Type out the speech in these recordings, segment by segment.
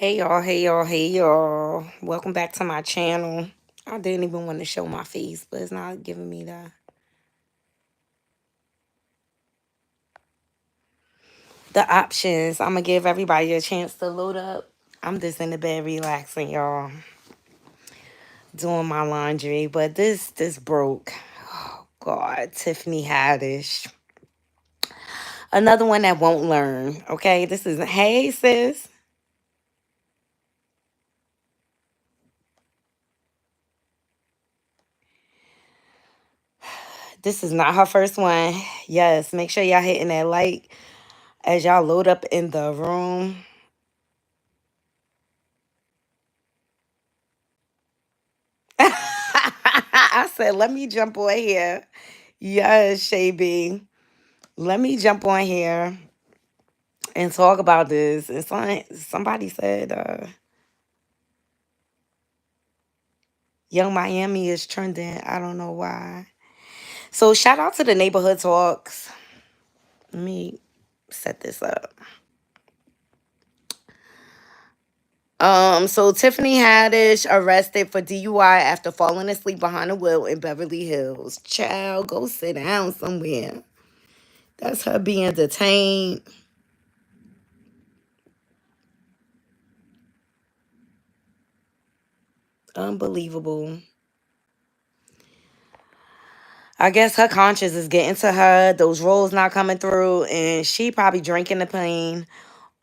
Hey y'all, hey y'all, hey y'all. Welcome back to my channel. I didn't even want to show my face, but it's not giving me the options. I'm gonna give everybody a chance to load up. I'm just in the bed relaxing, y'all, doing my laundry. But this broke. Oh God, Tiffany Haddish. Another one that won't learn. Okay, this is hey sis. This is not her first one. Yes, make sure y'all hitting that like as y'all load up in the room. I said, let me jump on here. Yes, Shay B. Let me jump on here and talk about this. And somebody said, Young Miami is trending. I don't know why. So shout out to the neighborhood talks. Let me set this up. So Tiffany Haddish arrested for DUI after falling asleep behind a wheel in Beverly Hills. Child, go sit down somewhere. That's her being detained. Unbelievable. I guess her conscience is getting to her. Those rolls not coming through, and she probably drinking the pain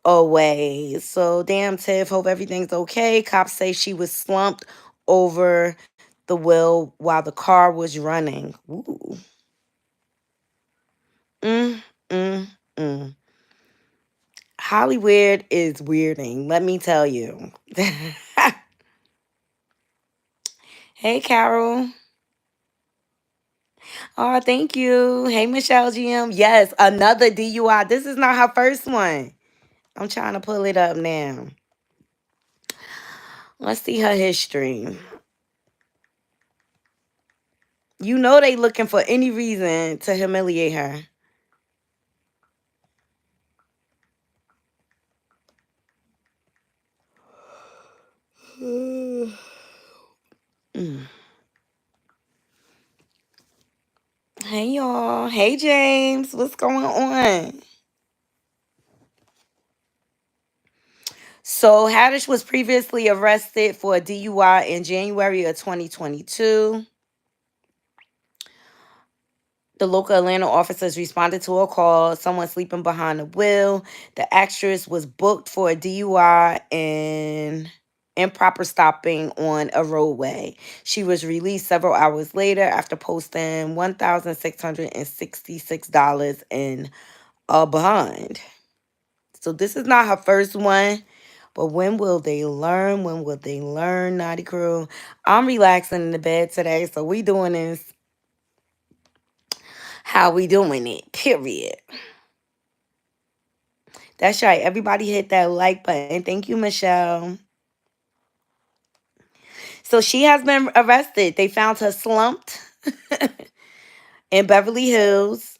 away. So damn, Tiff. Hope everything's okay. Cops say she was slumped over the wheel while the car was running. Ooh. Mm, mm, mm. Hollywood is weirding. Let me tell you. Hey, Carol. Oh, thank you. Hey, Michelle GM. Yes, another DUI. This is not her first one. I'm trying to pull it up now. Let's see her history. You know they looking for any reason to humiliate her. Mm. Hey y'all. Hey James. What's going on? So Haddish was previously arrested for a DUI in January of 2022. The local Atlanta officers responded to a call, someone sleeping behind the wheel. The actress was booked for a DUI and improper stopping on a roadway. She was released several hours later after posting $1,666 in a bond. So this is not her first one. But when will they learn? When will they learn, Naughty Crew? I'm relaxing in the bed today, so we doing this how we doing it, period. That's right. Everybody hit that like button. Thank you, Michelle. So she has been arrested. They found her slumped in Beverly Hills.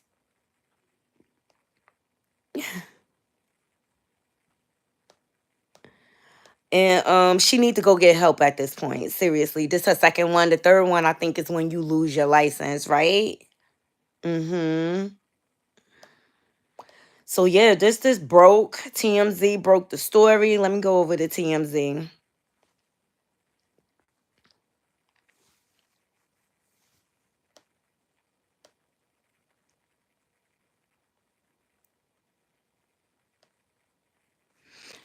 And she need to go get help at this point. Seriously. This her second one. The third one, I think, is when you lose your license, right? Mm-hmm. So yeah, this broke. TMZ broke the story. Let me go over to TMZ.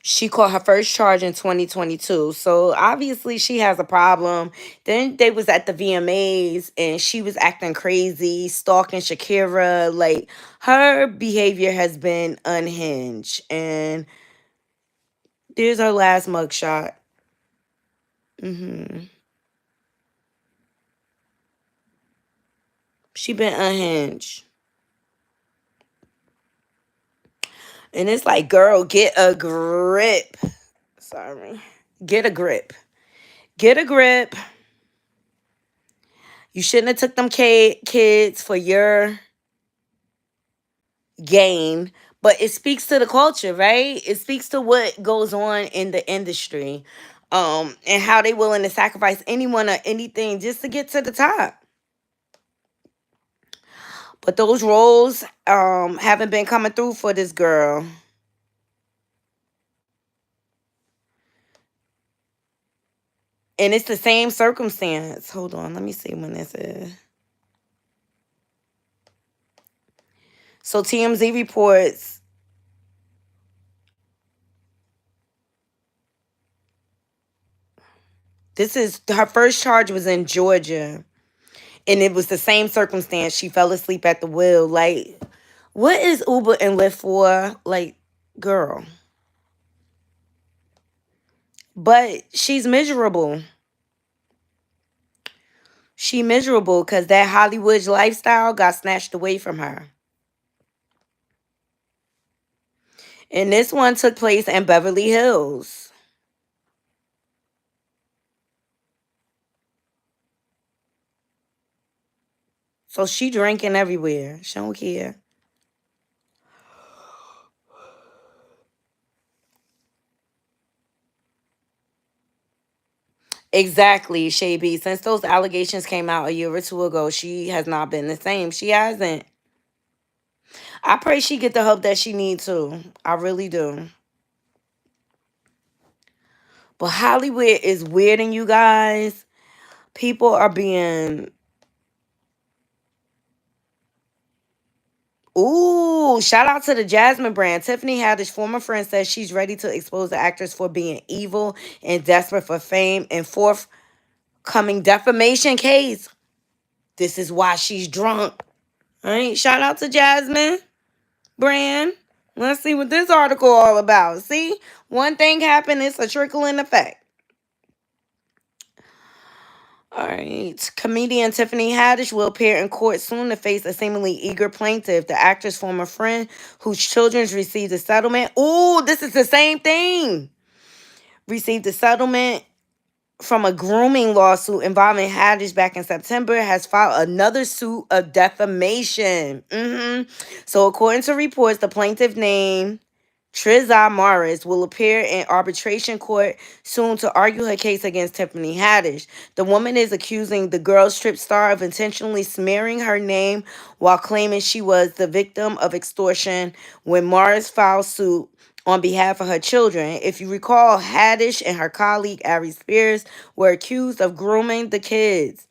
She caught her first charge in 2022. So obviously she has a problem. Then they was at the VMAs and she was acting crazy, stalking Shakira. Like her behavior has been unhinged. And there's her last mugshot. hmm She been unhinged. And it's like, girl, get a grip. Sorry. Get a grip. Get a grip. You shouldn't have took them kids for your gain, But it speaks to the culture, right? It speaks to what goes on in the industry, and how they willing to sacrifice anyone or anything just to get to the top. But those roles haven't been coming through for this girl. And it's the same circumstance. Hold on, let me see when this is. So TMZ reports this is her first charge was in Georgia. And it was the same circumstance. She fell asleep at the wheel. Like, what is Uber and Lyft for? Like, girl. But she's miserable. She miserable because that Hollywood lifestyle got snatched away from her. And this one took place in Beverly Hills. So she drinking everywhere. She don't care. Exactly, Shay B. Since those allegations came out a year or two ago, she has not been the same. She hasn't. I pray she get the help that she needs to. I really do. But Hollywood is weird, and you guys, people are being. Ooh, shout out to the Jasmine brand. Tiffany Haddish, former friend, says she's ready to expose the actress for being evil and desperate for fame in forthcoming defamation case. This is why she's drunk. All right, shout out to Jasmine brand. Let's see what this article all about. See, one thing happened, it's a trickling effect. All right. Comedian Tiffany Haddish will appear in court soon to face a seemingly eager plaintiff, the actor's former friend whose children received a settlement. Ooh, this is the same thing. Received a settlement from a grooming lawsuit involving Haddish back in September, has filed another suit of defamation. So according to reports, the plaintiff named Triza Morris will appear in arbitration court soon to argue her case against Tiffany Haddish. The woman is accusing the girl strip star of intentionally smearing her name while claiming she was the victim of extortion when Morris filed suit on behalf of her children. If you recall, Haddish and her colleague Ari Spears were accused of grooming the kids.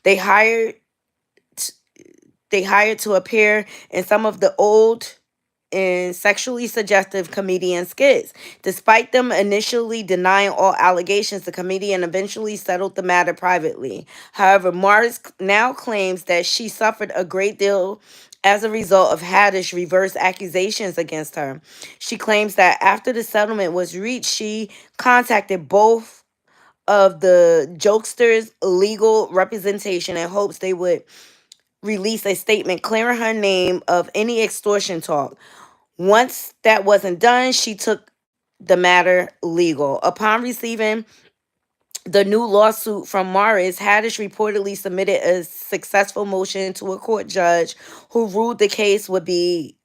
They hired to appear in some of the old and sexually suggestive comedian skits. Despite them initially denying all allegations, the comedian eventually settled the matter privately. However, Morris now claims that she suffered a great deal as a result of Haddish reverse accusations against her. She claims that after the settlement was reached, she contacted both of the jokesters' legal representation in hopes they would release a statement clearing her name of any extortion talk. Once that wasn't done, she took the matter legal. Upon receiving the new lawsuit from Morris, Haddish reportedly submitted a successful motion to a court judge who ruled the case would be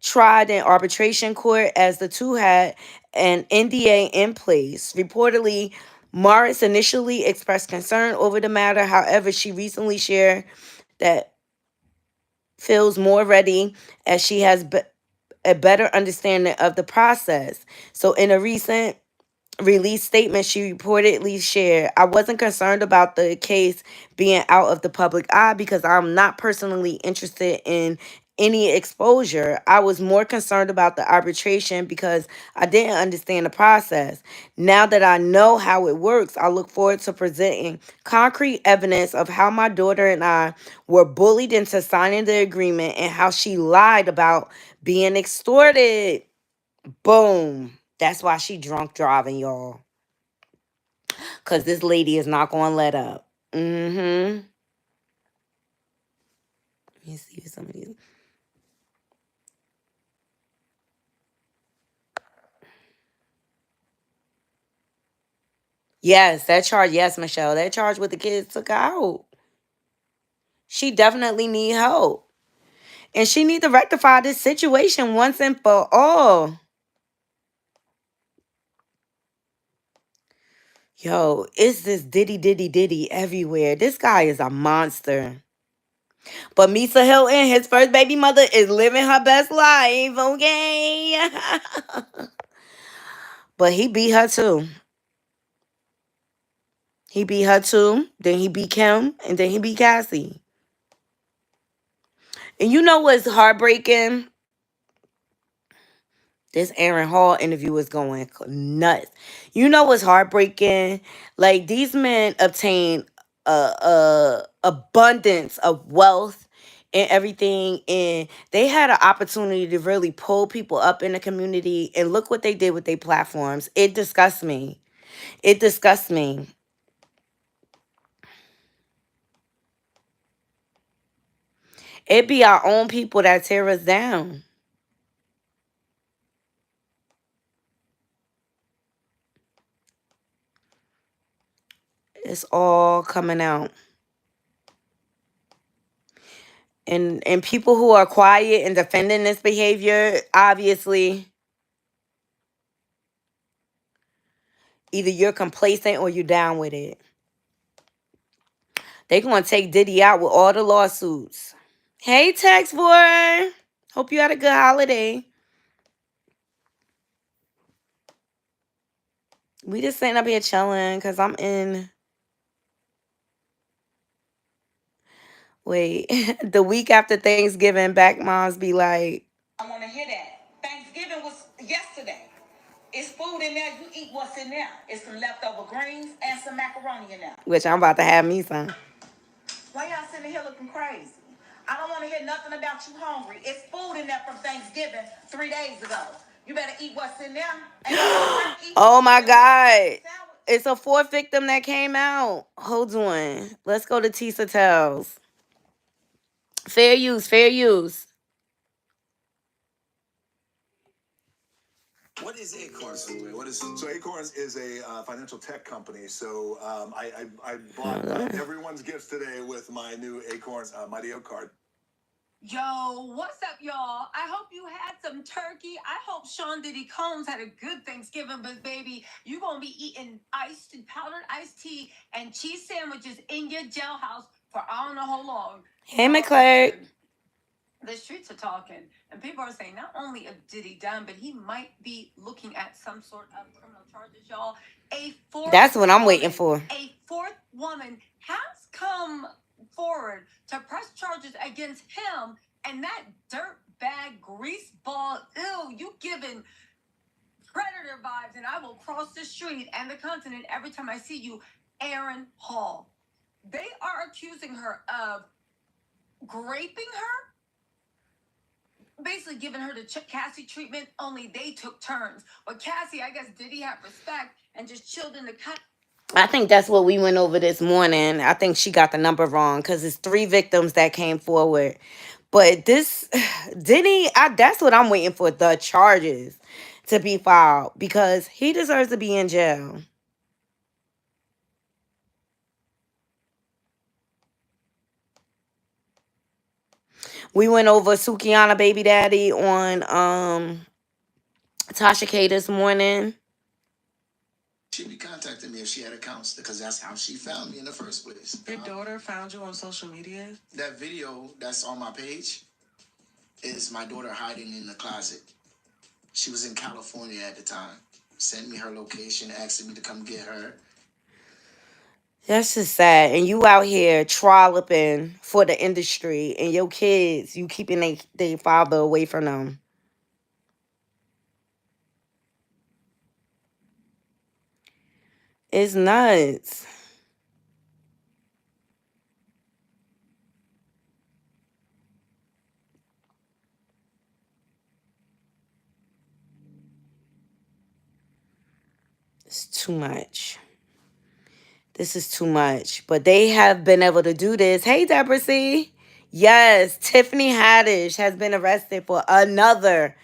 tried in arbitration court as the two had an NDA in place. Reportedly, Morris initially expressed concern over the matter. However, she recently shared that feels more ready as she has a better understanding of the process. So, in a recent release statement, she reportedly shared, I wasn't concerned about the case being out of the public eye because I'm not personally interested in any exposure. I was more concerned about the arbitration because I didn't understand the process. Now that I know how it works, I look forward to presenting concrete evidence of how my daughter and I were bullied into signing the agreement and how she lied about being extorted. Boom. That's why she drunk driving, y'all. Because this lady is not going to let up. Mm-hmm. Let me see some of these. Yes, that charge. Yes, Michelle. That charge with the kids took her out. She definitely need help. And she need to rectify this situation once and for all. Yo, it's this diddy everywhere. This guy is a monster. But Misa Hilton, his first baby mother, is living her best life, okay? But he beat her too. He beat her too. Then he beat Kim. And then he beat Cassie. And you know what's heartbreaking? This Aaron Hall interview was going nuts. You know what's heartbreaking? Like these men obtain a abundance of wealth and everything, and they had an opportunity to really pull people up in the community. And look what they did with their platforms. It disgusts me. It disgusts me. It be our own people that tear us down. It's all coming out. And people who are quiet and defending this behavior, obviously, either you're complacent or you're down with it. They gonna take Diddy out with all the lawsuits. Hey, Tex boy. Hope you had a good holiday. We just sitting up here chilling because I'm in. Wait, the week after Thanksgiving, back moms be like, I want to hear that. Thanksgiving was yesterday. It's food in there. You eat what's in there. It's some leftover greens and some macaroni in there. Which I'm about to have me some. Why y'all sitting here looking crazy? I don't want to hear nothing about you hungry. It's food in there from Thanksgiving 3 days ago. You better eat what's in there. And oh my God. It's a fourth victim that came out. Hold on. Let's go to Tisa Tells. Fair use, fair use. What is Acorns? What is so? Acorns is a financial tech company. So I bought everyone's gifts today with my new Acorns Mighty Oak card. Yo, what's up, y'all? I hope you had some turkey. I hope Sean Diddy Combs had a good Thanksgiving, but baby, you gonna be eating iced and powdered iced tea and cheese sandwiches in your jailhouse for I don't know how long. Hey, McClure. The streets are talking, and people are saying not only a Diddy done, but he might be looking at some sort of criminal charges, y'all. That's what I'm waiting for. A fourth woman has come forward to press charges against him, and that dirtbag greaseball, ew, you giving predator vibes, and I will cross the street and the continent every time I see you, Aaron Hall. They are accusing her of raping her, basically giving her the Cassie treatment, only they took turns. But Cassie, I guess, did he have respect and just chilled in the cut? I think that's what we went over this morning. I think she got the number wrong because it's 3 victims that came forward. But this, Diddy, that's what I'm waiting for, the charges to be filed because he deserves to be in jail. We went over Sukiana baby daddy on Tasha K this morning. She'd be contacting me if she had accounts because that's how she found me in the first place. Your daughter found you on social media? That video that's on my page is my daughter hiding in the closet. She was in California at the time. Sent me her location, asking me to come get her. That's just sad. And you out here trolloping for the industry and your kids, you keeping their father away from them. It's nuts. It's too much. This is too much. But they have been able to do this. Hey, Deborah C. Yes, Tiffany Haddish has been arrested for another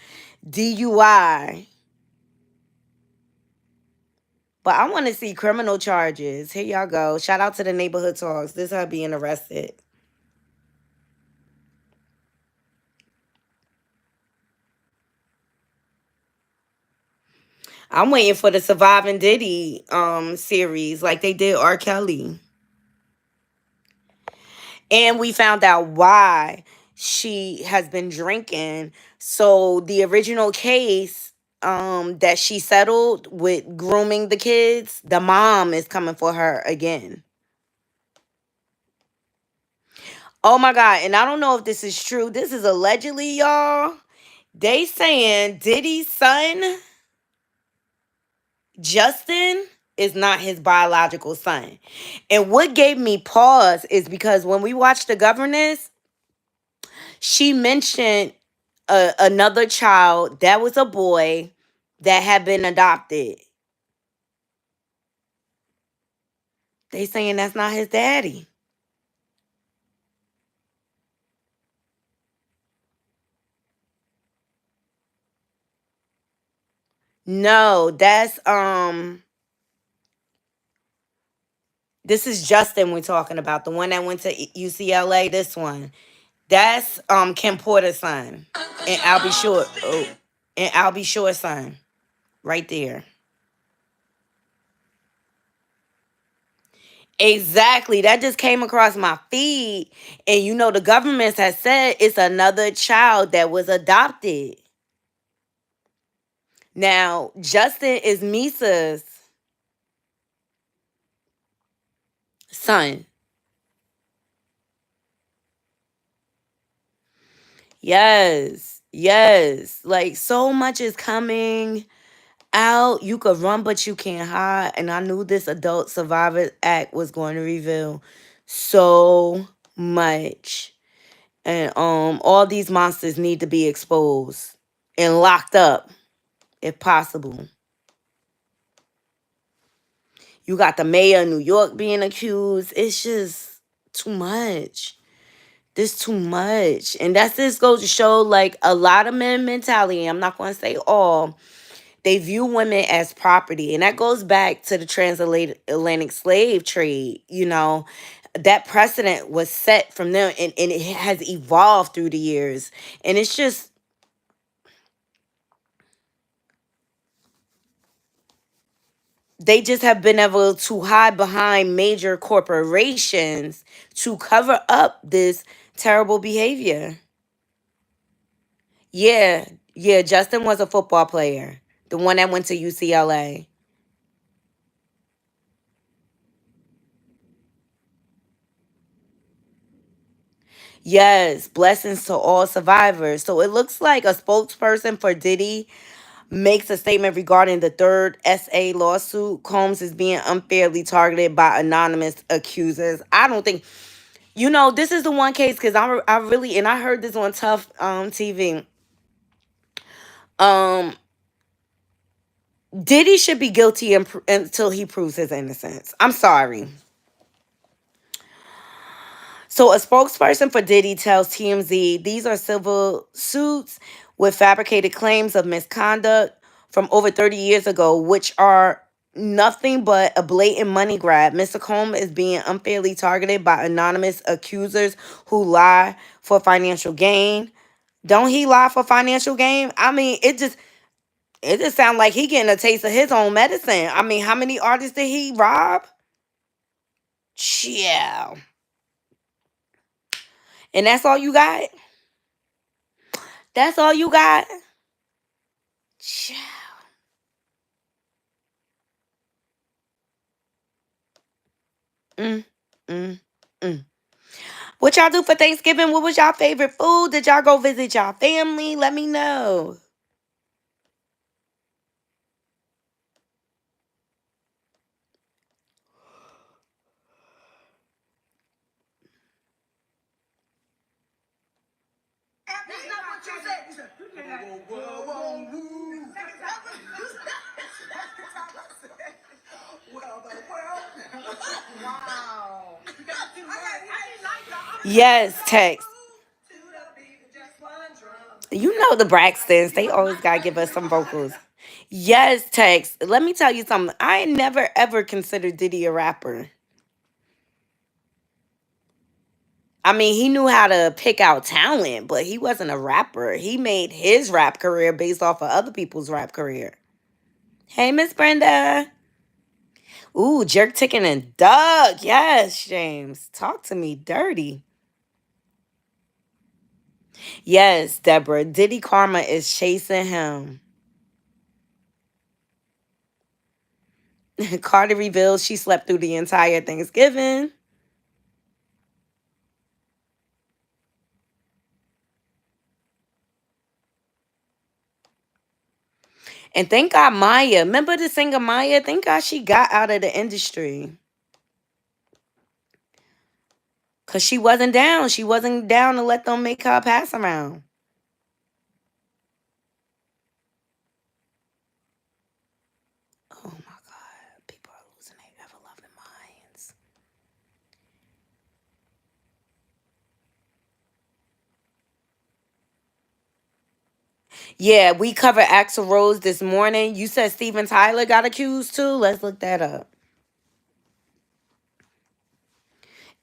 DUI. But I want to see criminal charges. Here y'all go. Shout out to the neighborhood talks. This is her being arrested. I'm waiting for the Surviving Diddy series like they did R. Kelly. And we found out why she has been drinking. So the original case that she settled with grooming the kids, the mom is coming for her again. Oh my God. And I don't know if this is true. This is allegedly, y'all. They saying Diddy's son, Justin, is not his biological son. And what gave me pause is because when we watched The Governess, she mentioned another child that was a boy that had been adopted. They saying that's not his daddy. No, that's this is Justin we're talking about, the one that went to UCLA. This one, that's Kim Porter's son, and Albie Short. Oh, and Albie Short's son, right there. Exactly. That just came across my feed, and the government has said it's another child that was adopted. Now, Justin is Misa's son. Yes. Yes. Like, so much is coming out. You could run, but you can't hide. And I knew this Adult Survivor Act was going to reveal so much. And all these monsters need to be exposed and locked up if possible. You got the mayor of New York being accused. It's just too much. This too much. And that's just goes to show, like, a lot of men mentality. I'm not going to say all. They view women as property. And that goes back to the transatlantic slave trade. That precedent was set from them, and it has evolved through the years. And it's just, they just have been able to hide behind major corporations to cover up this terrible behavior. Yeah, yeah, Justin was a football player, the one that went to UCLA. Yes, blessings to all survivors. So it looks like a spokesperson for Diddy makes a statement regarding the third SA lawsuit. Combs is being unfairly targeted by anonymous accusers. I don't think, this is the one case, because I really, and I heard this on Tough TV. Um, Diddy should be guilty until he proves his innocence. I'm sorry. So a spokesperson for Diddy tells TMZ these are civil suits with fabricated claims of misconduct from over 30 years ago, which are nothing but a blatant money grab. Mr. Combs is being unfairly targeted by anonymous accusers who lie for financial gain. Don't he lie for financial gain? I mean, it just sounds like he getting a taste of his own medicine. I mean, how many artists did he rob? Yeah. And that's all you got? That's all you got? Child. Mm, mm, mm. What y'all do for Thanksgiving? What was y'all favorite food? Did y'all go visit y'all family? Let me know. That's not what you said. You said, whoa, whoa, whoa, whoa. Well, the world. Wow. Yes, text. You know the Braxtons. They always got to give us some vocals. Yes, text. Let me tell you something. I never ever considered Diddy a rapper. I mean, he knew how to pick out talent, but he wasn't a rapper. He made his rap career based off of other people's rap career. Hey, Miss Brenda. Ooh, jerk chicken and Doug. Yes, James. Talk to me dirty. Yes, Deborah. Diddy Karma is chasing him. Carter reveals she slept through the entire Thanksgiving. And thank God Maya. Remember the singer Maya? Thank God she got out of the industry. Because she wasn't down. She wasn't down to let them make her a pass around. Oh my God. People are losing their ever loving minds. Yeah, we covered Axl Rose this morning. You said Steven Tyler got accused too? Let's look that up.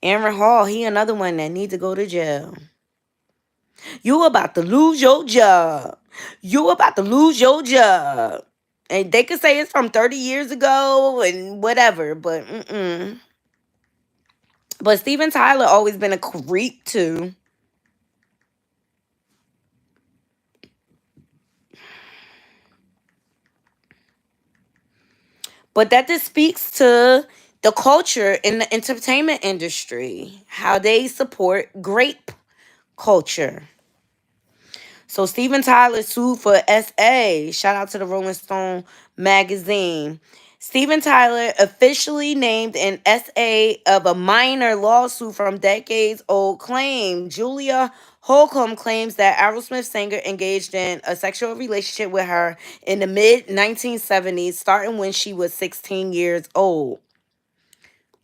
Aaron Hall, he another one that need to go to jail. You about to lose your job. You about to lose your job. And they could say it's from 30 years ago and whatever, but mm-mm. But Steven Tyler always been a creep too. But that just speaks to the culture in the entertainment industry, how they support grape culture. So Steven Tyler sued for SA. Shout out to the Rolling Stone magazine. Steven Tyler officially named an SA of a minor lawsuit from decades old claim. Julia Holcomb claims that Aerosmith singer engaged in a sexual relationship with her in the mid 1970s, starting when she was 16 years old.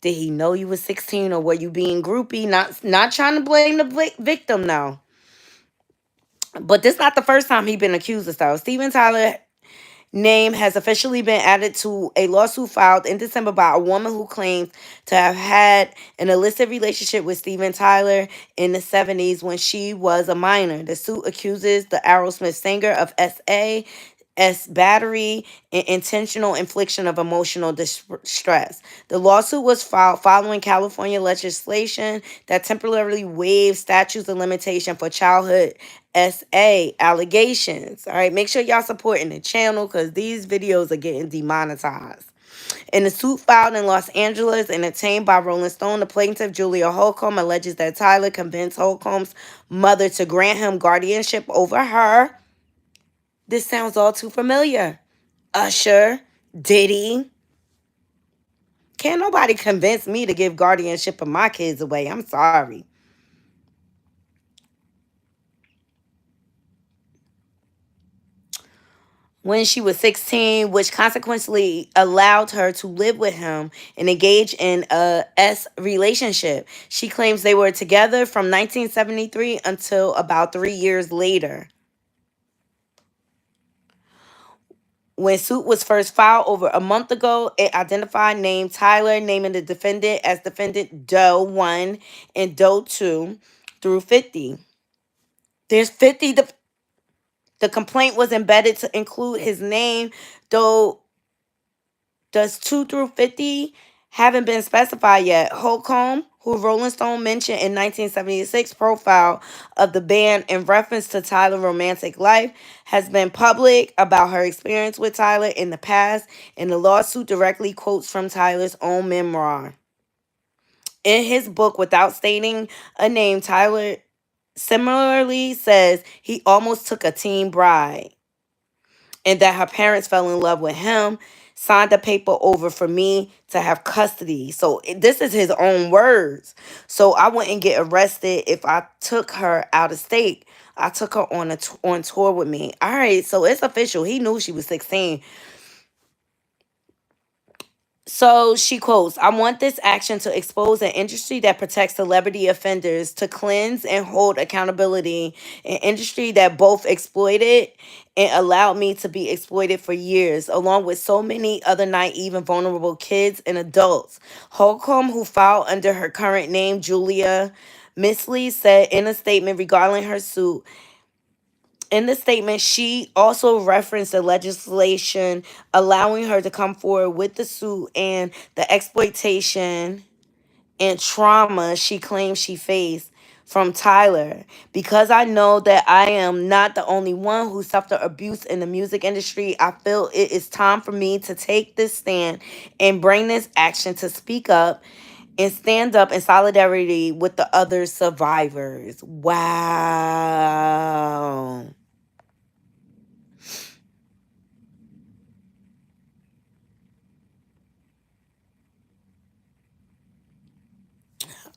Did he know you was 16 or were you being groupie? Not trying to blame the victim now. But this not the first time he been accused of stuff. Steven Tyler name has officially been added to a lawsuit filed in December by a woman who claims to have had an illicit relationship with Steven Tyler in the 70s when she was a minor. The suit accuses the Aerosmith singer of battery and intentional infliction of emotional distress. The lawsuit was filed following California legislation that temporarily waived statutes of limitation for childhood allegations. All right, make sure y'all supporting the channel because these videos are getting demonetized. In the suit filed in Los Angeles and obtained by Rolling Stone, the plaintiff, Julia Holcomb, alleges that Tyler convinced Holcomb's mother to grant him guardianship over her. This sounds all too familiar. Usher, Diddy. Can't nobody convince me to give guardianship of my kids away. I'm sorry. When she was 16, which consequently allowed her to live with him and engage in a relationship. She claims they were together from 1973 until about 3 years later. When suit was first filed over a month ago, it identified name Tyler, naming the defendant as defendant Doe 1 and Doe 2 through 50. There's 50. The complaint was embedded to include his name, though does 2 through 50 haven't been specified yet. Holcomb, who Rolling Stone mentioned in 1976 profile of the band in reference to Tyler's romantic life, has been public about her experience with Tyler in the past, and the lawsuit directly quotes from Tyler's own memoir. In his book, without stating a name, Tyler similarly says he almost took a teen bride and that her parents fell in love with him, signed the paper over for me to have custody. So this is his own words. So I wouldn't get arrested if I took her out of state. I took her on tour with me. All right, so it's official. He knew she was 16. So she quotes, I want this action to expose an industry that protects celebrity offenders, to cleanse and hold accountability, an industry that both exploited and allowed me to be exploited for years, along with so many other naive and vulnerable kids and adults. Holcomb, who filed under her current name, Julia Misley, said in a statement regarding her suit, In the statement, she also referenced the legislation allowing her to come forward with the suit and the exploitation and trauma she claims she faced from Tyler. Because I know that I am not the only one who suffered abuse in the music industry, I feel it is time for me to take this stand and bring this action to speak up and stand up in solidarity with the other survivors. Wow.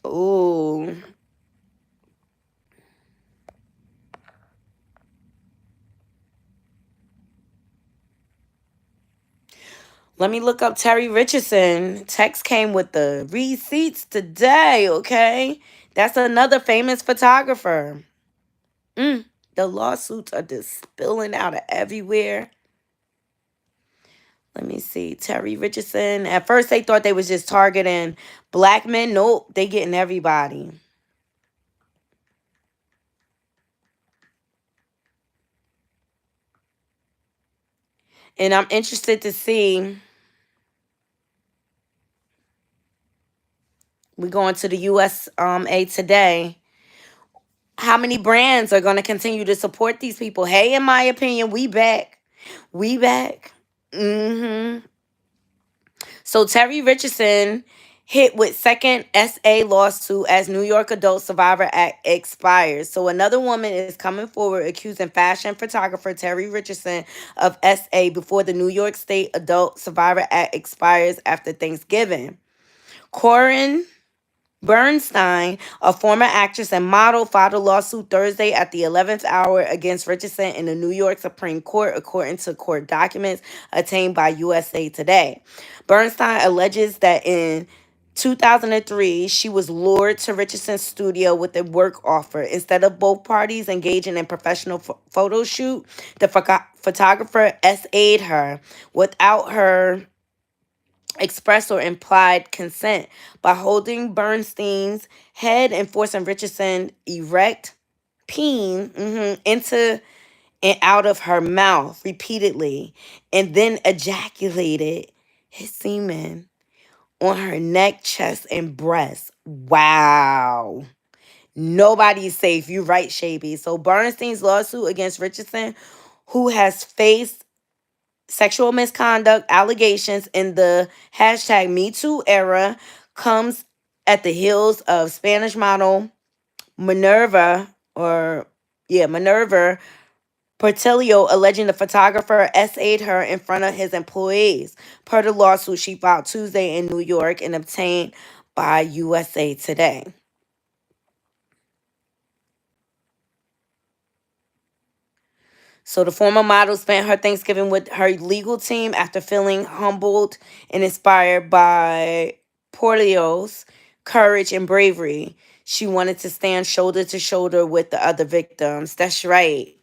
Ooh. Let me look up Terry Richardson. Text came with the receipts today, okay? That's another famous photographer. Mm, the lawsuits are just spilling out of everywhere. Let me see. Terry Richardson. At first they thought they was just targeting black men. Nope, they getting everybody. And I'm interested to see. We going to the USA today. How many brands are going to continue to support these people? Hey, in my opinion, we back. We back. Mm-hmm. So Terry Richardson hit with second SA lawsuit as New York Adult Survivor Act expires. So another woman is coming forward accusing fashion photographer Terry Richardson of SA before the New York State Adult Survivor Act expires after Thanksgiving. Corin Bernstein, a former actress and model, filed a lawsuit Thursday at the 11th hour against Richardson in the New York Supreme Court, according to court documents obtained by USA Today. Bernstein alleges that in 2003, she was lured to Richardson's studio with a work offer. Instead of both parties engaging in professional photo shoot, the photographer SA'd her without her express or implied consent by holding Bernstein's head and forcing Richardson erect into and out of her mouth repeatedly, and then ejaculated his semen on her neck, chest, and breast. Wow. Nobody's safe. You're right, Shaby. So Bernstein's lawsuit against Richardson, who has faced sexual misconduct allegations in the hashtag Me Too era, comes at the heels of Spanish model Minerva, Minerva Portillo, alleging the photographer SA'd her in front of his employees. Per the lawsuit she filed Tuesday in New York and obtained by USA Today. So the former model spent her Thanksgiving with her legal team after feeling humbled and inspired by Portillo's courage and bravery. She wanted to stand shoulder to shoulder with the other victims. That's right.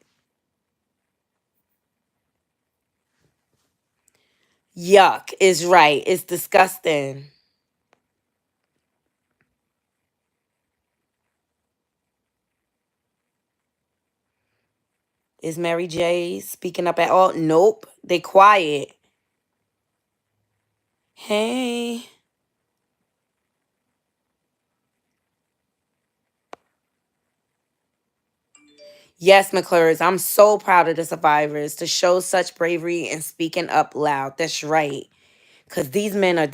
Yuck is right. It's disgusting. Is Mary J speaking up at all? Nope. They quiet. Hey. Yes, McClures, I'm so proud of the survivors to show such bravery and speaking up loud. That's right. Because these men are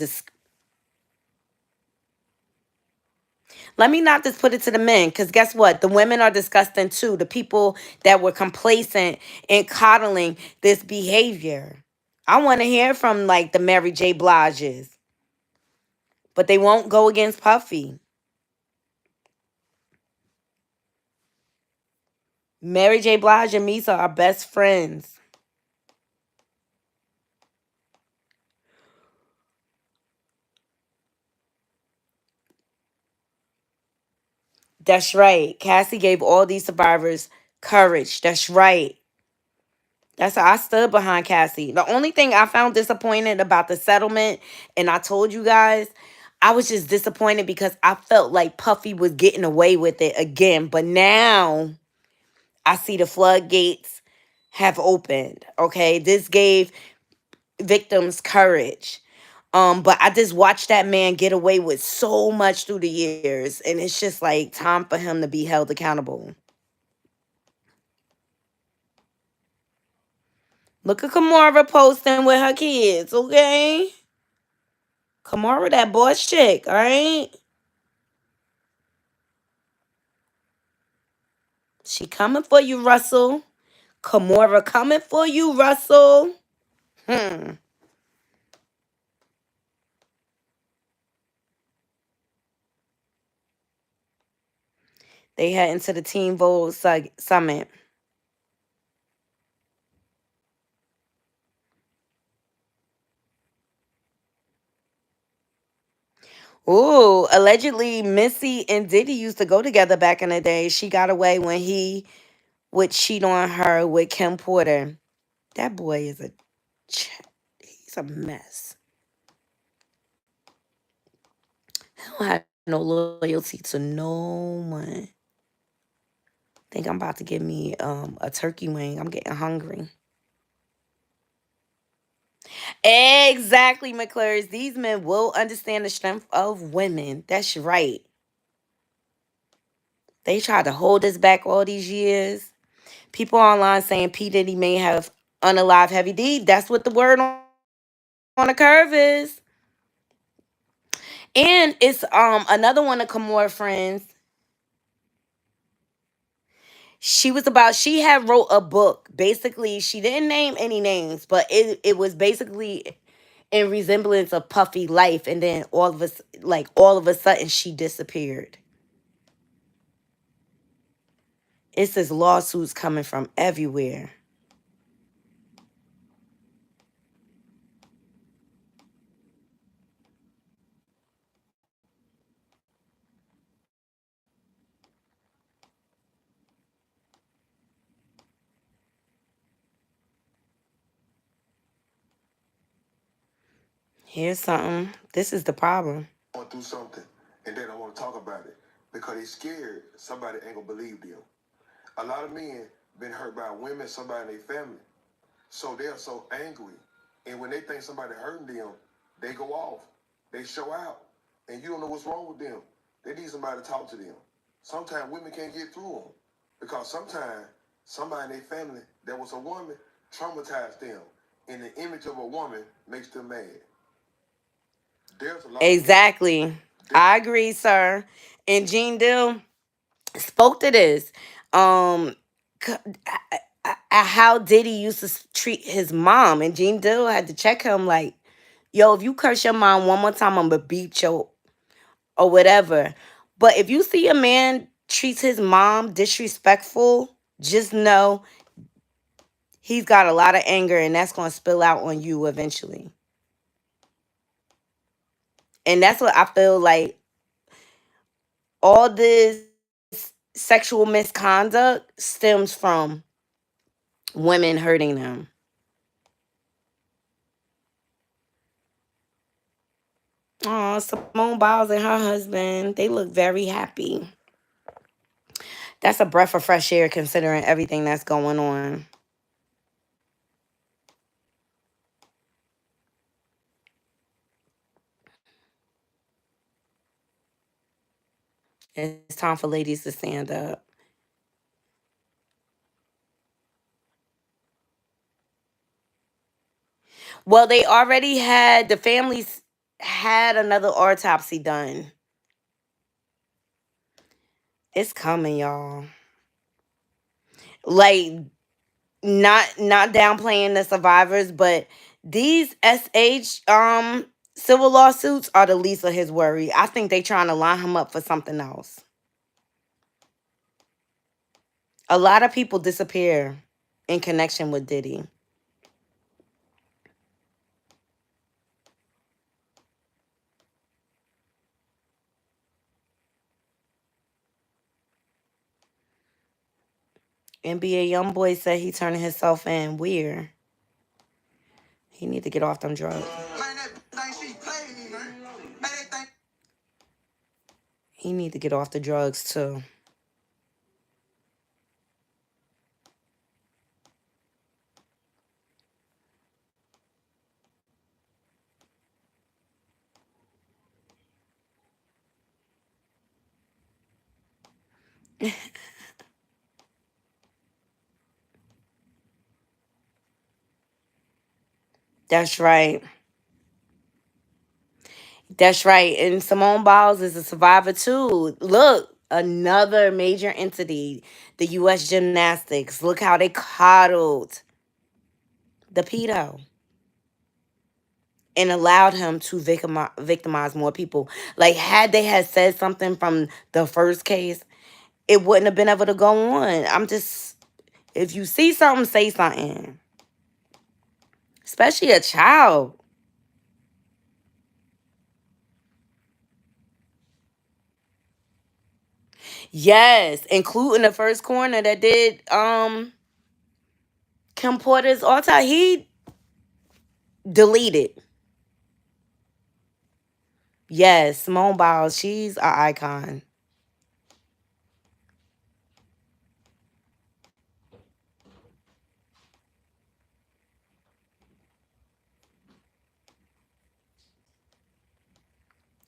Let me not just put it to the men, because guess what? The women are disgusting too. The people that were complacent and coddling this behavior. I want to hear from like the Mary J. Bliges, but they won't go against Puffy. Mary J. Blige and Misa are best friends. That's right. Cassie gave all these survivors courage. That's right. That's how I stood behind Cassie. The only thing I found disappointed about the settlement, and I told you guys, I was just disappointed because I felt like Puffy was getting away with it again. But now I see the floodgates have opened. Okay. This gave victims courage. But I just watched that man get away with so much through the years, and it's just like time for him to be held accountable. Look at Kamara posting with her kids, okay? Kamara, that boss chick, all right? She coming for you, Russell. Kamara coming for you, Russell. Hmm. They head into the Teen Vogue Summit. Ooh, allegedly Missy and Diddy used to go together back in the day. She got away when he would cheat on her with Kim Porter. That boy is he's a mess. He don't have no loyalty to no one. Think I'm about to get me a turkey wing. I'm getting hungry. Exactly, McClures. These men will understand the strength of women. That's right. They tried to hold us back all these years. People online saying P. Diddy may have unalived Heavy D. That's what the word on the curve is. And it's another one of Kamora friends. She had wrote a book. Basically, she didn't name any names, but it was basically in resemblance of Puffy life, and then all of a sudden she disappeared. It's this lawsuits coming from everywhere. Here's something. This is the problem. Going through something and they don't want to talk about it because they're scared somebody ain't gonna believe them. A lot of men been hurt by women, somebody in their family. So they're so angry. And when they think somebody hurting them, they go off. They show out. And you don't know what's wrong with them. They need somebody to talk to them. Sometimes women can't get through them. Because sometimes somebody in their family that was a woman traumatized them. And the image of a woman makes them mad. There's a lot Exactly. I agree, sir. And Gene Dill spoke to this. Um, how Diddy used to treat his mom, and Gene Dill had to check him like, "Yo, if you curse your mom one more time, I'm gonna beat you or whatever." But if you see a man treats his mom disrespectful, just know he's got a lot of anger, and that's gonna spill out on you eventually. And that's what I feel like. All this sexual misconduct stems from women hurting them. Oh, Simone Biles and her husband, they look very happy. That's a breath of fresh air considering everything that's going on. It's time for ladies to stand up. Well, they already had, the families had another autopsy done. It's coming, y'all. Like, not downplaying the survivors, but these civil lawsuits are the least of his worry. I think they trying to line him up for something else. A lot of people disappear in connection with Diddy. NBA YoungBoy said he turning himself in. Weird. He need to get off them drugs. He need to get off the drugs too. That's right. That's right. And Simone Biles is a survivor too. Look, another major entity, the U.S. Gymnastics. Look how they coddled the pedo and allowed him to victimize more people. Like, had they had said something from the first case, it wouldn't have been able to go on. If you see something, say something. Especially a child. Yes, including the first coroner that did Kim Porter's autopsy. He deleted. Yes, Simone Biles, she's an icon.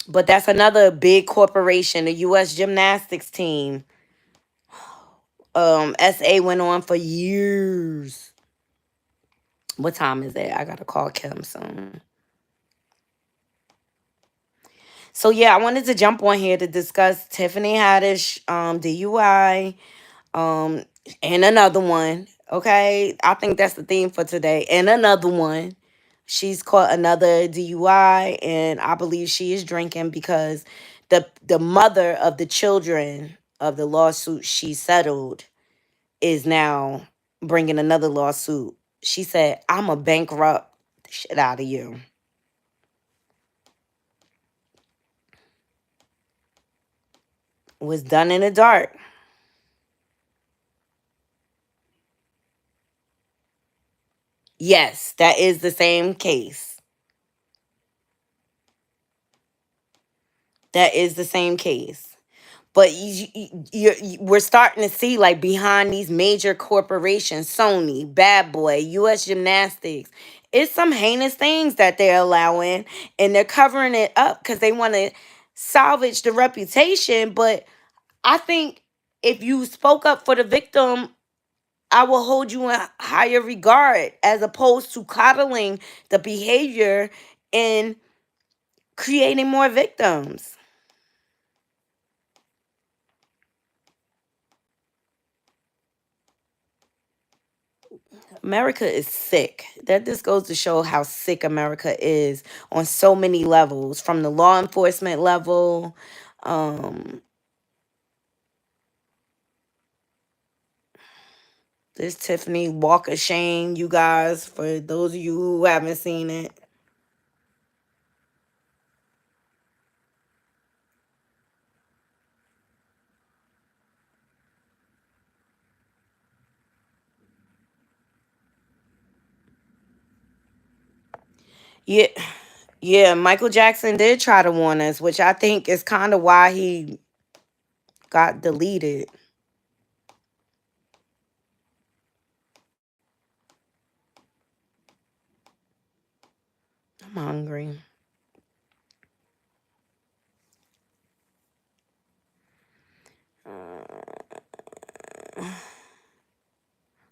But that's another big corporation, the U.S. Gymnastics team. SA went on for years. What time is it? I gotta call Kim soon. So yeah, I wanted to jump on here to discuss Tiffany Haddish, DUI, um, and another one. Okay, I think that's the theme for today. And another one. She's caught another DUI, and I believe she is drinking because the mother of the children of the lawsuit she settled is now bringing another lawsuit. She said, "I'm a bankrupt the shit out of you." Was done in the dark. Yes, that is the same case. That is the same case. But we're starting to see, like, behind these major corporations, Sony, Bad Boy, U.S. Gymnastics, it's some heinous things that they're allowing, and they're covering it up because they want to salvage the reputation. But I think if you spoke up for the victim, I will hold you in higher regard as opposed to coddling the behavior and creating more victims. America is sick. That just goes to show how sick America is on so many levels, from the law enforcement level. Um, this Tiffany Walk of Shame, you guys, for those of you who haven't seen it. Yeah, yeah, Michael Jackson did try to warn us, which I think is kind of why he got deleted. I'm hungry.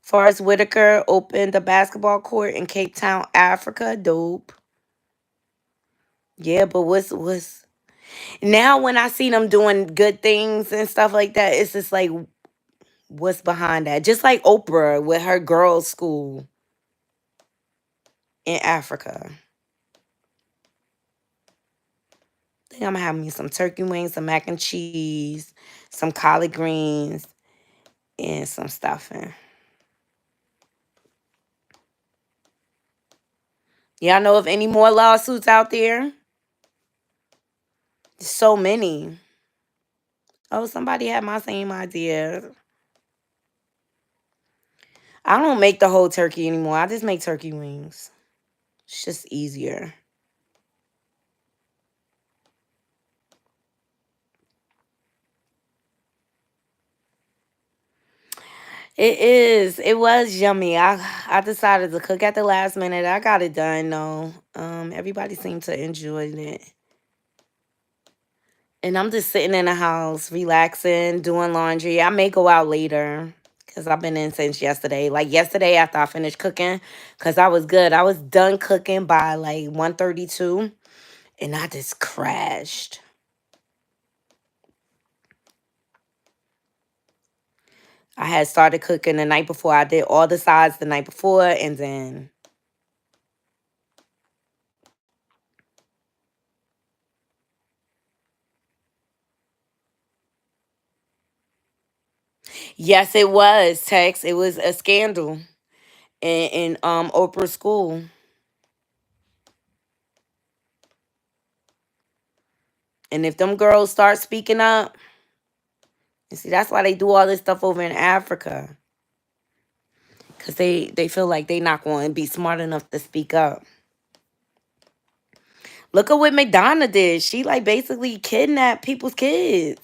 Forrest Whitaker opened a basketball court in Cape Town, Africa. Dope. Yeah, but what's now when I see them doing good things and stuff like that, it's just like, what's behind that? Just like Oprah with her girls' school in Africa. I think I'm gonna have me some turkey wings, some mac and cheese, some collard greens, and some stuffing. Y'all know of any more lawsuits out there? So many. Oh, somebody had my same idea. I don't make the whole turkey anymore. I just make turkey wings. It's just easier. It is. It was yummy. I decided to cook at the last minute. I got it done though. Everybody seemed to enjoy it. And I'm just sitting in the house, relaxing, doing laundry. I may go out later because I've been in since yesterday. Like yesterday after I finished cooking, because I was good. I was done cooking by like 1:32, and I just crashed. I had started cooking the night before. I did all the sides the night before, and then yes, it was Tex. It was a scandal in Oprah's school. And if them girls start speaking up, you see, that's why they do all this stuff over in Africa. Because they feel like they not going to be smart enough to speak up. Look at what Madonna did. She like basically kidnapped people's kids.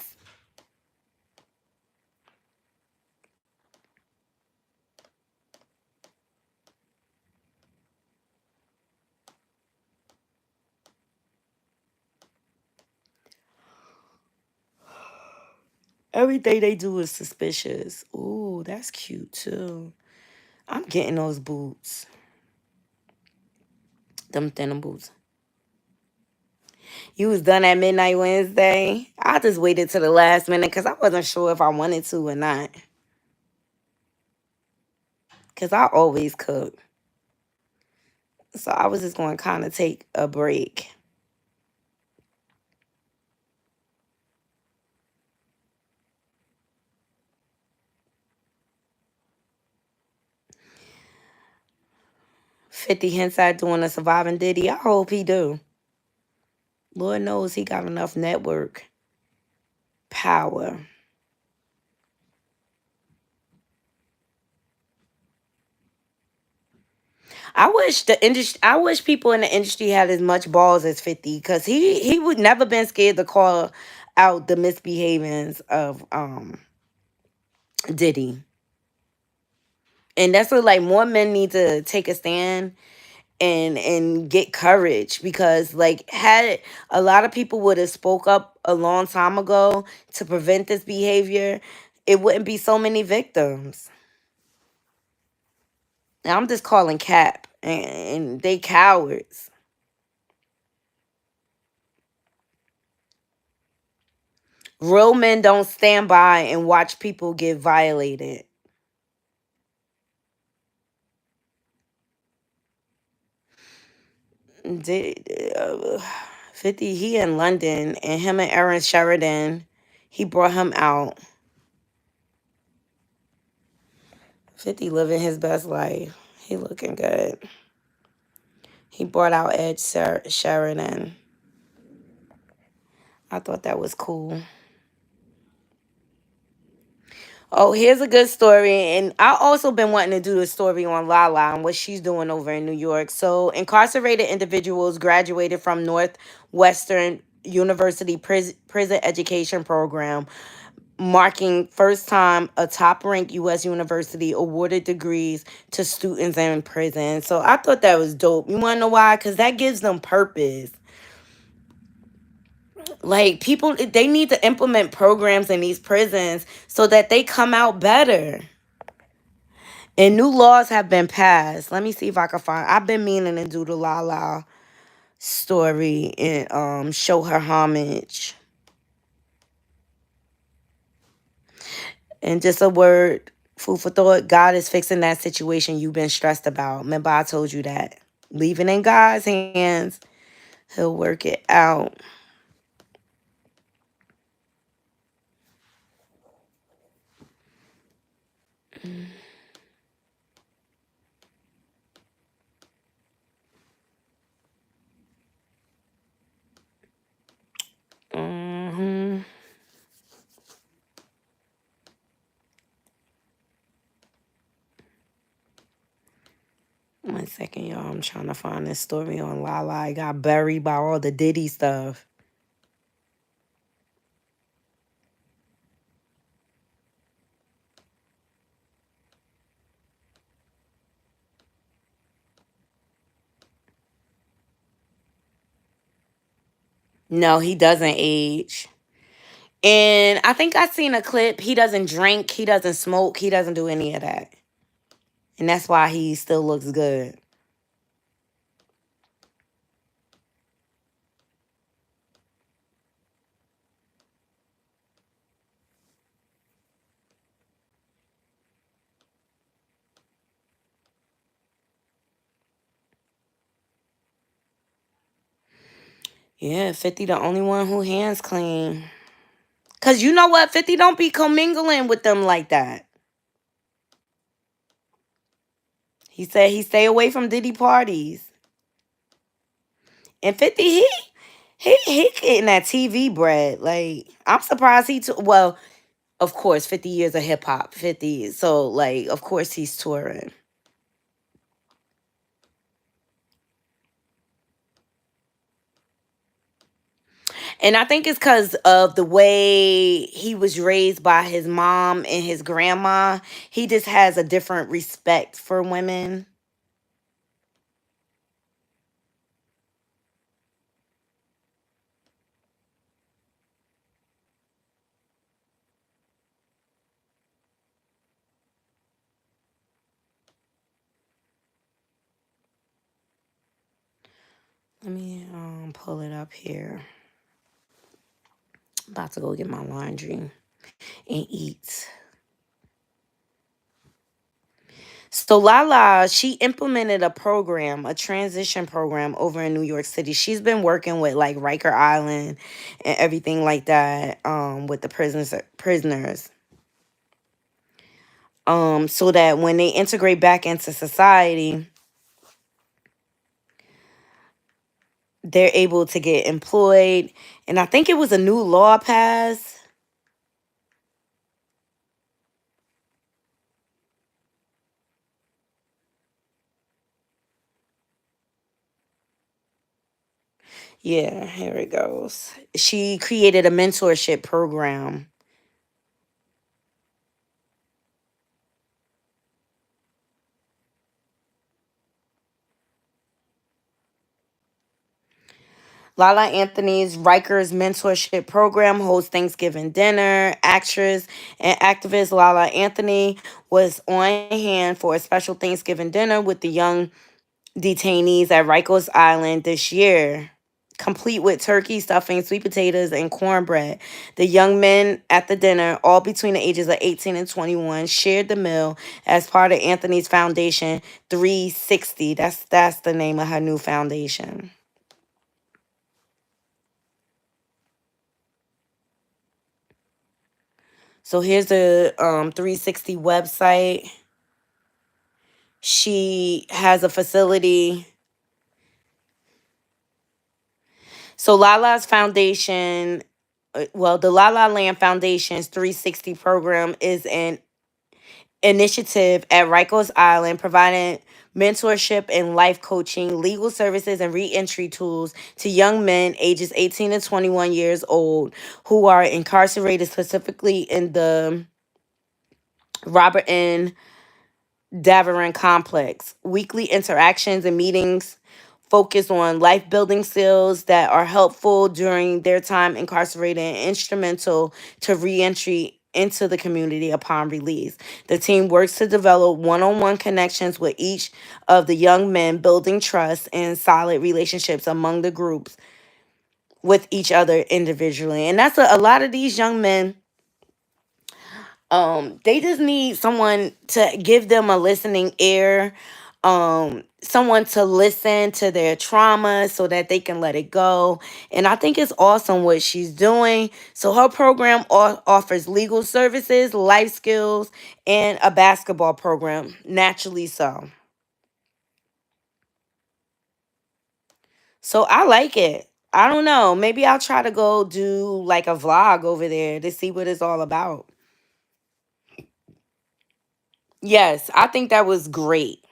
'Everything they do is suspicious. Ooh, that's cute too. I'm getting those boots. Them denim boots. You was done at midnight Wednesday. I just waited to the last minute because I wasn't sure if I wanted to or not. Because I always cook. So I was just going to kind of take a break. Fifty hints at doing a surviving Diddy. I hope he do. Lord knows he got enough network power. I wish the industry. I wish people in the industry had as much balls as 50, because he would never been scared to call out the misbehavings of Diddy. And that's what, like, more men need to take a stand and get courage, because like had a lot of people would have spoke up a long time ago to prevent this behavior, it wouldn't be so many victims. Now I'm just calling cap, and they cowards. Real men don't stand by and watch people get violated. Did 50, he in London, and him and Aaron Sheridan, he brought him out. 50 living his best life. He looking good. He brought out Sheridan. I thought that was cool. Oh, here's a good story. And I also been wanting to do a story on Lala and what she's doing over in New York. So, incarcerated individuals graduated from Northwestern University prison education program, marking first time a top-ranked U.S. university awarded degrees to students in prison. So I thought that was dope. You want to know why? Because that gives them purpose. Like, people, they need to implement programs in these prisons so that they come out better. And new laws have been passed. Let me see if I can find. I've been meaning to do the Lala story and show her homage. And just a word, food for thought. God is fixing that situation you've been stressed about. Remember, I told you that. Leave it in God's hands. He'll work it out. hmm 1 second, y'all. I'm trying to find this story on Lala. I got buried by all the Diddy stuff. No, he doesn't age. And I think I seen a clip. He doesn't drink, he doesn't smoke, he doesn't do any of that. And that's why he still looks good. Yeah, 50 the only one who hands clean. Cause you know what? 50 don't be commingling with them like that. He said he stay away from Diddy parties. And 50, he getting that TV bread. Like, I'm surprised he took, well, of course, 50 years of hip hop. 50. So, like, of course he's touring. And I think it's because of the way he was raised by his mom and his grandma. He just has a different respect for women. Let me pull it up here. About to go get my laundry and eat. So Lala, she implemented a program, a transition program over in New York City. She's been working with like Riker Island and everything like that, with the prisoners. So that when they integrate back into society, they're able to get employed. And I think it was a new law passed. Yeah, here it goes. She created a mentorship program. Lala Anthony's Rikers mentorship program holds Thanksgiving dinner. Actress and activist Lala Anthony was on hand for a special Thanksgiving dinner with the young detainees at Rikers Island this year, complete with turkey, stuffing, sweet potatoes, and cornbread. The young men at the dinner, all between the ages of 18 and 21, shared the meal as part of Anthony's foundation, 360. That's the name of her new foundation. So here's the 360 website. She has a facility. So Lala's foundation, well, the La La Land Foundation's 360 program is an initiative at Rikers Island providing mentorship and life coaching, legal services, and reentry tools to young men ages 18 to 21 years old who are incarcerated specifically in the Robert N. Davarin Complex. Weekly interactions and meetings focus on life building skills that are helpful during their time incarcerated and instrumental to reentry into the community upon release. The team works to develop one on one connections with each of the young men, building trust and solid relationships among the groups with each other individually. And that's a lot of these young men, they just need someone to give them a listening ear, someone to listen to their trauma so that they can let it go. And I think it's awesome what she's doing. So her program offers legal services, life skills, and a basketball program, naturally so. So I like it. I don't know, maybe I'll try to go do like a vlog over there to see what it's all about. Yes, I think that was great.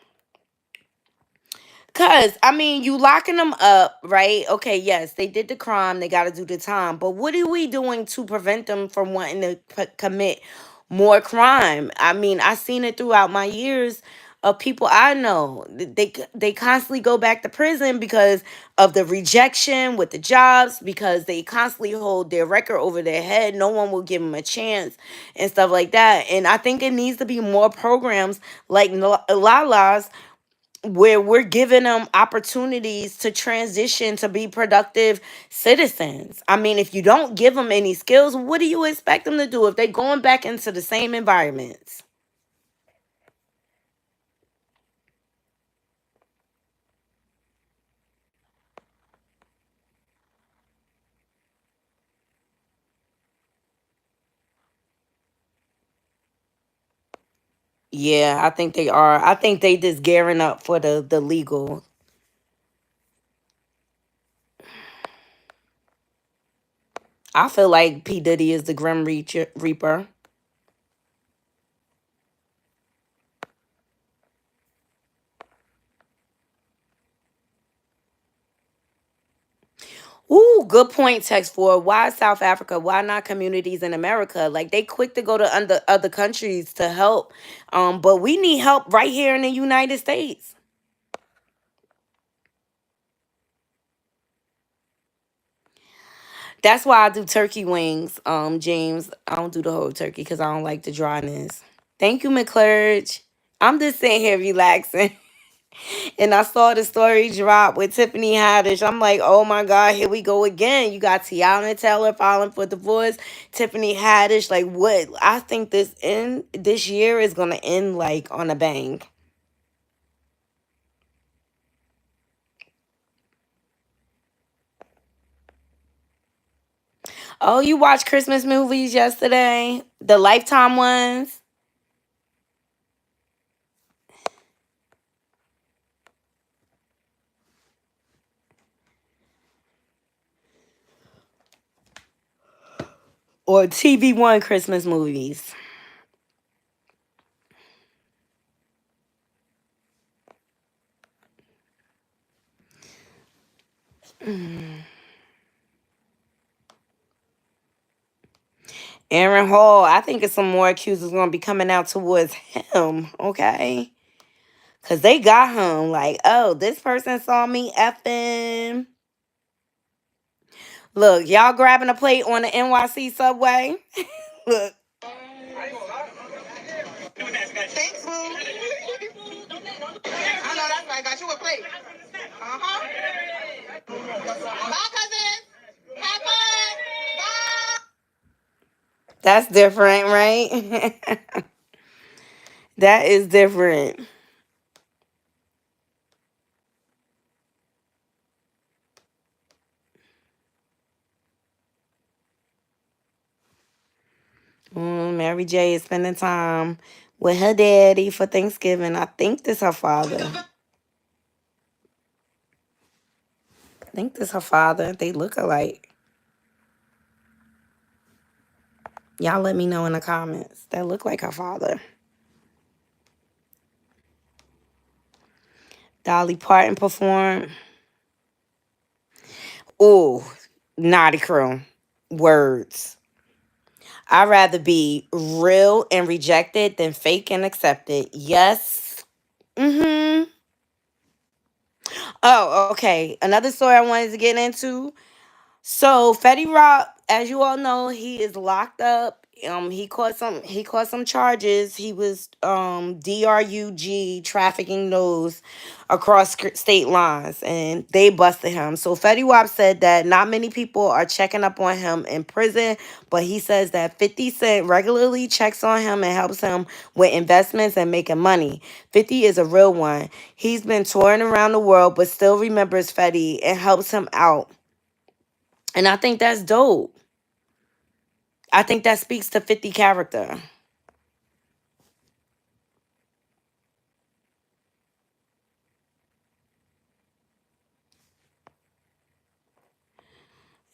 Cause I mean, you locking them up, right? Okay, yes, they did the crime, they got to do the time. But what are we doing to prevent them from wanting to commit more crime? I mean, I seen it throughout my years of people I know. They constantly go back to prison because of the rejection with the jobs, because they constantly hold their record over their head. No one will give them a chance and stuff like that. And I think it needs to be more programs like Lala's, where we're giving them opportunities to transition to be productive citizens. I mean, if you don't give them any skills, what do you expect them to do if they're going back into the same environments? Yeah, I think they are. I think they just gearing up for the legal. I feel like P Diddy is the Reaper. Ooh, good point, text for why South Africa? Why not communities in America? Like they quick to go to other countries to help, but we need help right here in the United States. That's why I do turkey wings, James. I don't do the whole turkey because I don't like the dryness. Thank you, McClurge. I'm just sitting here relaxing. And I saw the story drop with Tiffany Haddish. I'm like, oh my God, here we go again. You got Tiana Taylor filing for divorce. Tiffany Haddish, like what? I think this year is gonna end like on a bang. Oh, you watched Christmas movies yesterday? The Lifetime ones? Or TV One Christmas movies? Aaron Hall, I think it's some more accusers gonna be coming out towards him, okay? Cause they got him like, oh, this person saw me effing. Look, y'all grabbing a plate on the NYC subway. Look, Thanks, boo. I know that's right. Got you a plate. Uh-huh. Bye, cousins. Have fun. Bye. that's different, right? That is different. Mary J is spending time with her daddy for Thanksgiving. I think this her father. I think this her father. They look alike. Y'all let me know in the comments. That look like her father. Dolly Parton performed. Ooh, Naughty Crew. Words. I'd rather be real and rejected than fake and accepted. Yes. Mm-hmm. Oh, okay. Another story I wanted to get into. So Fetty Wap, as you all know, he is locked up. He caught some charges. He was DRUG trafficking those across state lines, and they busted him. So Fetty Wap said that not many people are checking up on him in prison, but he says that 50 Cent regularly checks on him and helps him with investments and making money. 50 is a real one. He's been touring around the world, but still remembers Fetty and helps him out. And I think that's dope. I think that speaks to 50 character.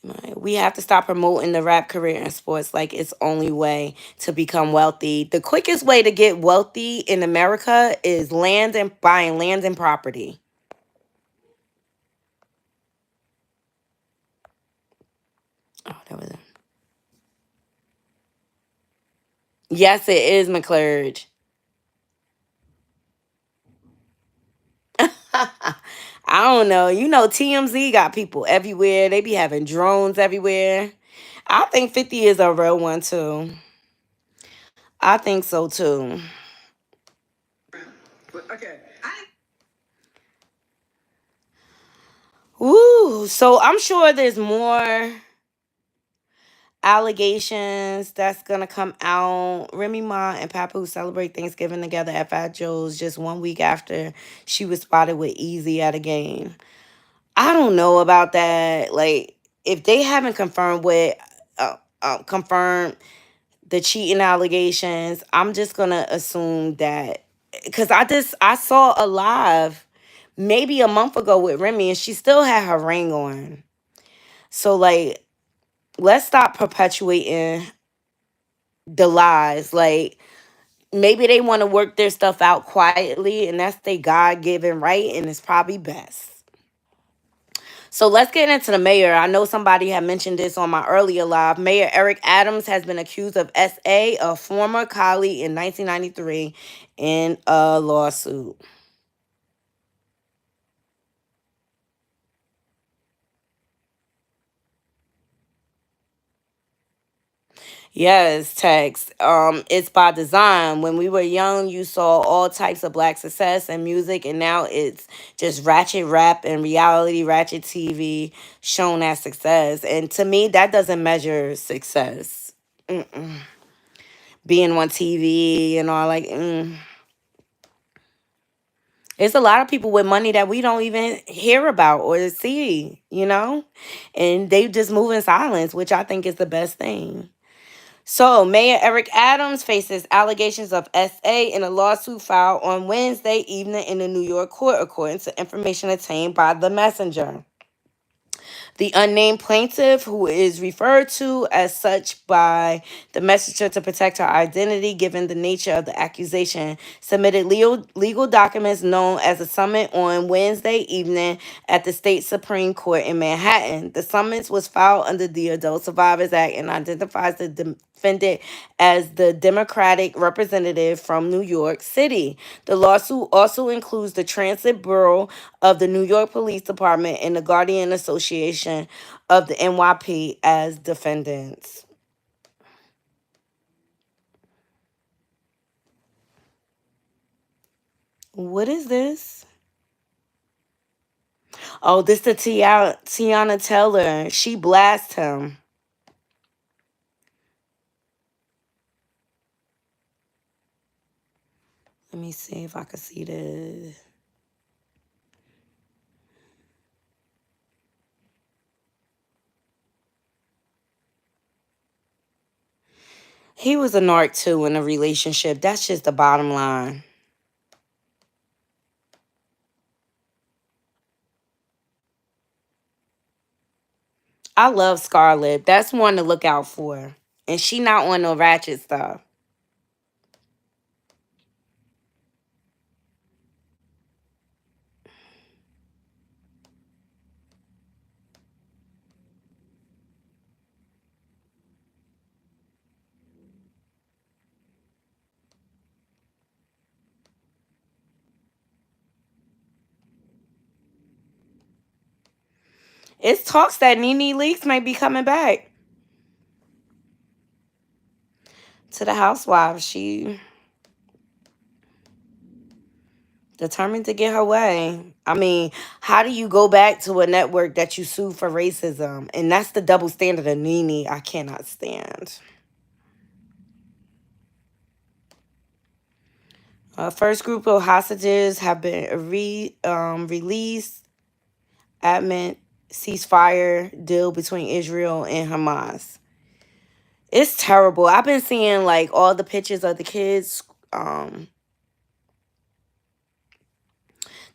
Right. We have to stop promoting the rap career in sports like it's only way to become wealthy. The quickest way to get wealthy in America is land and buying land and property. Oh, that was it. Yes, it is McClurge. I don't know. You know, TMZ got people everywhere. They be having drones everywhere. I think 50 is a real one too. I think so too. Okay. Woo. So I'm sure there's more allegations that's gonna come out. Remy Ma and Papu celebrate Thanksgiving together at Fat Joe's just 1 week after she was spotted with Easy at a game. I don't know about that. Like, if they haven't confirmed the cheating allegations, I'm just gonna assume that, because I saw a live maybe a month ago with Remy and she still had her ring on. So like, let's stop perpetuating the lies. Like, maybe they want to work their stuff out quietly, and that's their God given right, and it's probably best. So let's get into the mayor. I know somebody had mentioned this on my earlier live. Mayor Eric Adams has been accused of SA, a former colleague in 1993, in a lawsuit. Yes, text. It's by design. When we were young, you saw all types of black success and music, and now it's just ratchet rap and reality ratchet TV shown as success. And to me, that doesn't measure success. Mm-mm. Being on TV and all, like, it's a lot of people with money that we don't even hear about or see, and they just move in silence, which I think is the best thing. So, Mayor Eric Adams faces allegations of SA in a lawsuit filed on Wednesday evening in a New York court, according to information obtained by The Messenger. The unnamed plaintiff, who is referred to as such by the messenger to protect her identity given the nature of the accusation, submitted legal documents known as a summons on Wednesday evening at the state Supreme Court in Manhattan. The summons was filed under the Adult Survivors Act and identifies the defendant as the Democratic representative from New York City. The lawsuit also includes the Transit Bureau of the New York Police Department and the Guardian Association of the NYP as defendants. What is this? Oh, this the Tiana Taylor. She blasted him. Let me see if I can see this. He was a narc too in a relationship. That's just the bottom line. I love Scarlett. That's one to look out for. And she not on no ratchet stuff. It's talks that Nene Leakes may be coming back to the Housewives. She determined to get her way. I mean, how do you go back to a network that you sued for racism? And that's the double standard of Nene I cannot stand. First group of hostages have been released amid ceasefire deal between Israel and Hamas. It's terrible. I've been seeing like all the pictures of the kids that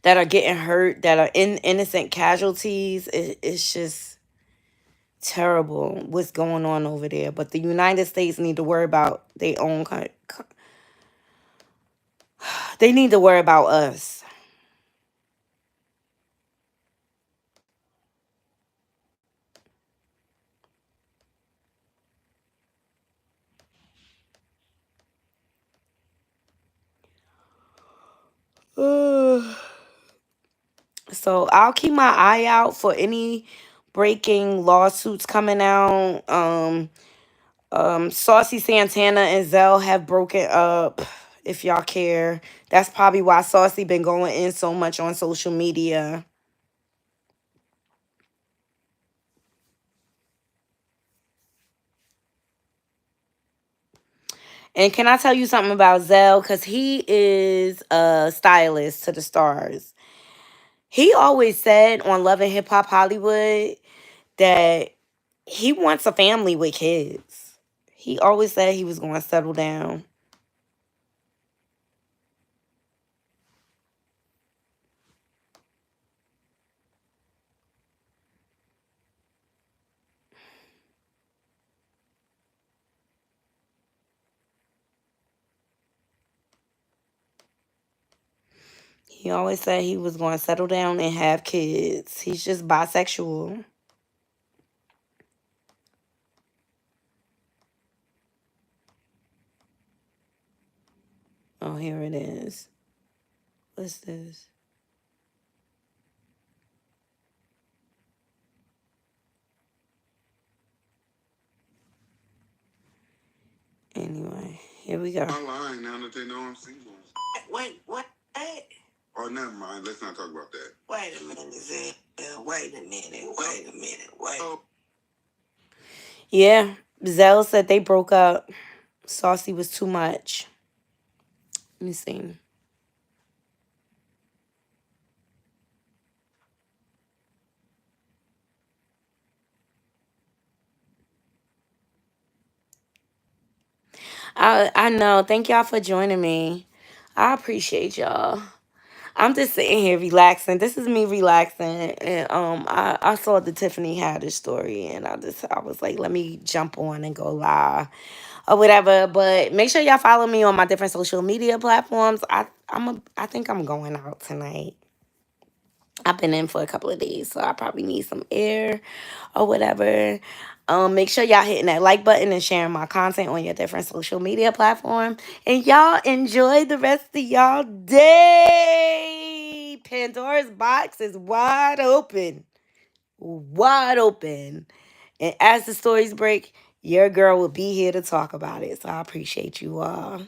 are getting hurt, that are innocent casualties. It's just terrible what's going on over there. But the United States need to worry about their own they need to worry about us. So So I'll keep my eye out for any breaking lawsuits coming out. Saucy Santana and Zell have broken up. If y'all care, that's probably why Saucy been going in so much on social media. And can I tell you something about Zell? Because he is a stylist to the stars. He always said on Love and Hip Hop Hollywood that he wants a family with kids. He always said he was going to settle down. He always said he was going to settle down and have kids. He's just bisexual. Oh, here it is. What's this? Anyway, here we go. I'm lying now that they know I'm single. Wait, what? Oh, never mind. Let's not talk about that. Wait a minute, Zell. Wait a minute. Oh. Yeah, Zell said they broke up. Saucy was too much. Let me see. I know. Thank y'all for joining me. I appreciate y'all. I'm just sitting here relaxing. This is me relaxing, and I saw the Tiffany Haddish story, and I was like, let me jump on and go live or whatever. But make sure y'all follow me on my different social media platforms. I think I'm going out tonight. I've been in for a couple of days, so I probably need some air or whatever. Make sure y'all hitting that like button and sharing my content on your different social media platform. And y'all enjoy the rest of y'all day. Pandora's box is wide open. Wide open. And as the stories break, your girl will be here to talk about it. So I appreciate you all.